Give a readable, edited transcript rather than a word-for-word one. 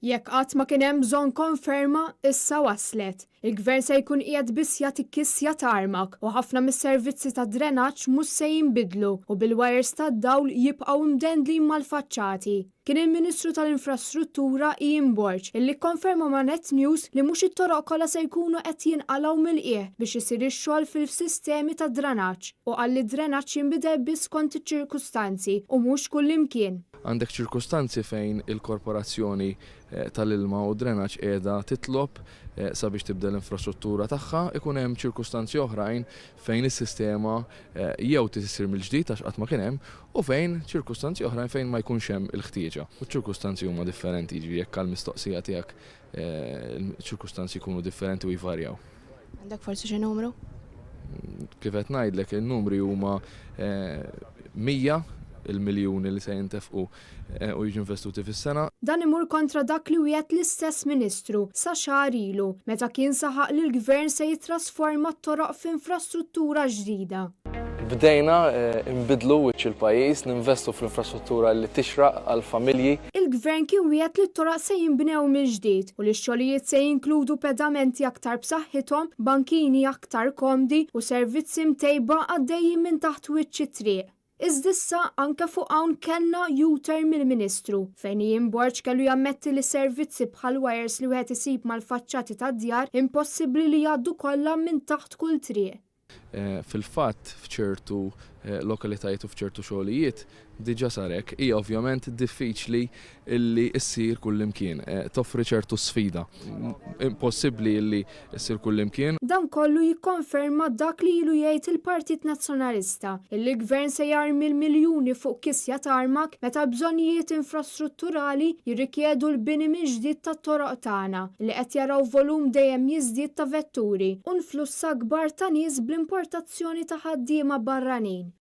Jekk qatt ma kien hemm bżonn konferma, issa waslet. Il-gvern se jkun qiegħed biss jagħti kissja tarmak u ħafna mis-servizzi ta' drenaġġ mhux se jinbidlu u bil-wires tad-dawl jibqgħu mdendlin mal-faċċati. Kien il-Ministru tal-Infrastruttura Borġ illi kkonferma ma' Net News li mhux it-toroq kollha se jkunu qed jinqalgħu mill-qiegħ biex isir ix-xogħol fil-sistemi ta' drenaġġ u qal li drenaġġ jinbidel biss skont iċ-ċirkustanzi u mhux kullimkien. Għandek ċirkustanzi fejn il-korporazzjoni tal-ilma u drenaġġ qiegħda titlob sabiex tibda l-infrastruttura tagħha, ikun hemm ċirkustanzi oħrajn fejn is-sistema jew tisir mill-ġdid għax qatt ma kien hemm u fejn ċirkustanzi oħrajn fejn ma jkunx hemm il-ħtieġa. U ċirkustanzi huma differenti, jiġri jekk għall-mistoqsija tiegħek ċirkustanzi jkunu differenti u jvarjaw. Għandek forsi xi numru? Kif qed ngħidlek in-numri huma 100 il-miljuni li se jintefqu u jiġu investuti fis-sena. Dan imur kontra dak li wieħed l-istess Ministru sa xahar ilu meta kien saħaq li l-Gvern se jitrasforma t-toroq f'infrastruttura ġdida. Bdejna nbidlu wiċċ il-pajjiż, ninvestu fl-infrastruttura li tixraq għall-familji. Il-Gvern kien wieħed li t-toroq se jinbnew mill-ġdid u li x-xogħlijiet se jinkludu pedamenti aktar b'saħħithom, bankini aktar komdi u servizzi mtejba għaddejjin minn taħt wiċċ it-triq. Iżda issa anke fuq hawn kellna U-turn mill-Ministru fejn Borġ kellu jammetti li servizzi bħal wires li wieħed isib mal-faċċati tad-djar impossibbli li jgħaddu kollha minn taħt kull triq. Fil-fatt f'ċertu lokalitajiet u f'ċertu xogħlijiet diġà sar hekk, hija ovvjament diffiċli illi ssir kullimkien, toffri ċertu sfida. Impossibbli illi ssir kullimkien. Dan kollu jikkonferma dak li ilu jgħid il-Partit Nazzjonalista illi l-Gvern se jarmi l-miljuni fuq kissja tarmak meta bżonnijiet infrastrutturali jirrikjedu l-bini minn ġdid tat-toroq tagħna li qed jaraw volum dejjem jiżdied ta' vetturi u nfluss akbar ta' nies bl-importazzjoni ta' ħaddiema barranin.